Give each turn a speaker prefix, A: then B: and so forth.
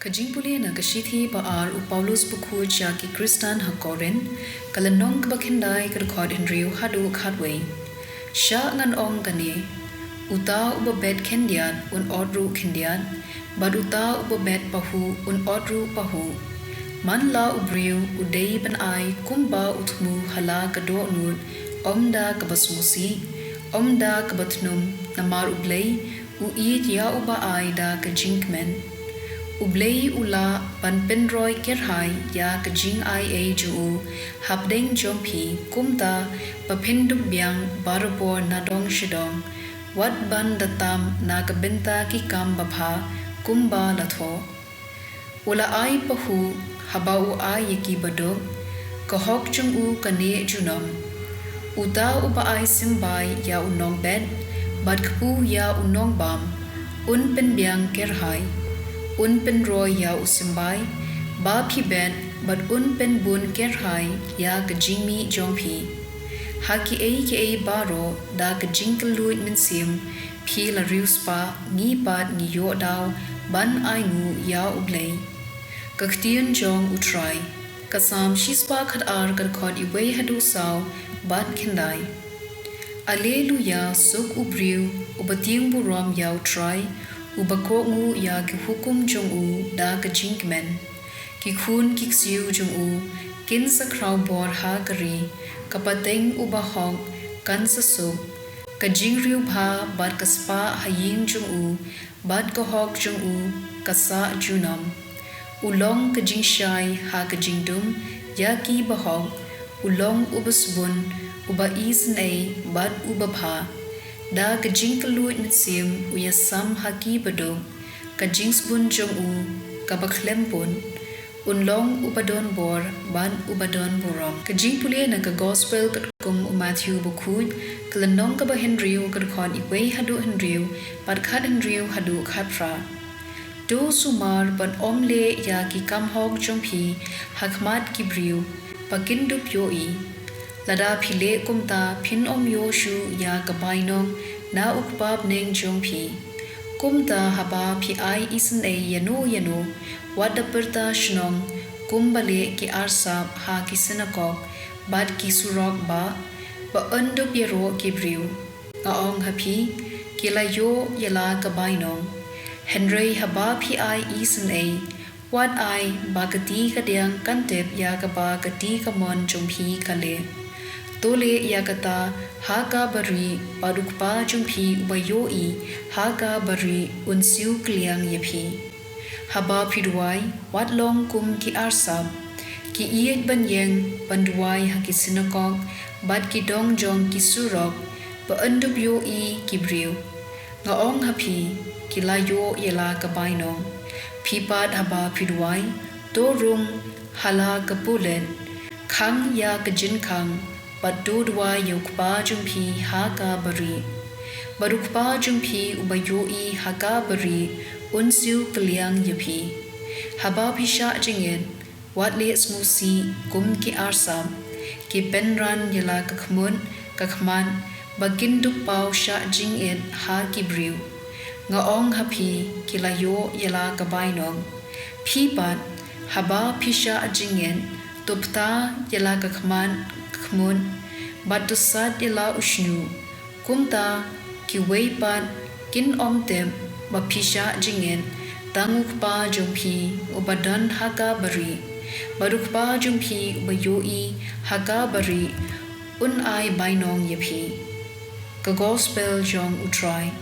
A: Kajingpule na kashithi baar u Paulus buku ki Kristan hakorin kalanong kabakindai kadukod Henry hadu khadway sha ngan ong gane uta ubabet kendian un odru kendian bad uta ubabet pahu un odru pahu man la ubriu udei ban ai kumba utmu hala kado nun omda kabasmusi omda kabatnum namar Blei u id ya uba ai da kajinkmen Blei ula pan penroy kerhai ya kajing ai ju habdeng jompi kumta papinduk biang barbo nadong shidong wat ban datam na kabenta ki kam babha kumba latho ula ai pahu habau ai ki badog kahok chung u kane junom uta uba ai simbai ya unong bed bad kpu ya unong bam un pen biang kerhai un pen roy ya usimbai ba phi ben but un pen bun kerhai ya kajimi jongpi haki ke baro da kajingkaluit min sim phi la riuspa ngi pat ni yo daw ban ai ngu ya Blei ktien jong utrai kasam shispa khat ar kar khod iwei hadu saw bat khendai Alleluia suk ubriu ubating burom ya utrai ubako ngu ya ki hukum jong u da ka jinkmen ki khun ki siu jong u kin sa kraw bor ha kari kapateng uba hong kan sa su ka jingriu bha bat ka spa haying jong u bat ka hok jong u ka sa junam ulong ka jingshai ha ka jingdum ya ki ba hong ulong ubasbun uba isnei bat uba bha da kajingkaluit mitsim uya sam haki badog kajingsbun jong u kabaklempun unlong ubadon bor ban ubadon borom kajingpule na ka gospel katkum Matthew bukud kalanong ka ba Henryu kadkhon iwei hadu Henryu padkhat Henryu hadu khatra do sumar ban omle ya ki kamhok jongphi hakmat kibriu pakindup yoi lada phile kumta phin om yoshu ya kabainong na ukpap neng jongphi kumta haba phi ai isn yano wada perta shnong kumbale ki arsap ha ki sinakok bad ki surok ba andup yero kibriu ngaong hapi kilayo yala kabainong Henry haba phi ai isn wat ai bagati kadyang kantep ya kaba kati kamon jongphi kale tole yakata haga bari padukpa jumpi bayoi haga bari unsiu kliang yepi haba pidwai watlong kum ki arsab ki iet banyeng banduai haki sinakok bad ki dong jong ki surok ba andup yoi kibriu ngaong hapi kilayo yela kabainong pipad haba pidwai torung hala kapulen khang ya kajin khang Badudwa yukpa jumpi haga bari Barukpa jumpi ubayoi haga bari unsiu kliang yapi Haba pisha jingin Watle smusi kum ki arsam Ki penran yala kakmun kakman Baginduk pau sha jingin ha kibriu Ngaong hapi kilayo yala kabainong Pipat haba pisha jingin Tupta yala kakman kakmun Batusat yala ushnu kumta ki weipat kin omtem bapisha jingen tangukpa jumpi ubadan haga bari barukpa jumpi ubayoi haga bari un ai bainong yepi ka gospel jong utrai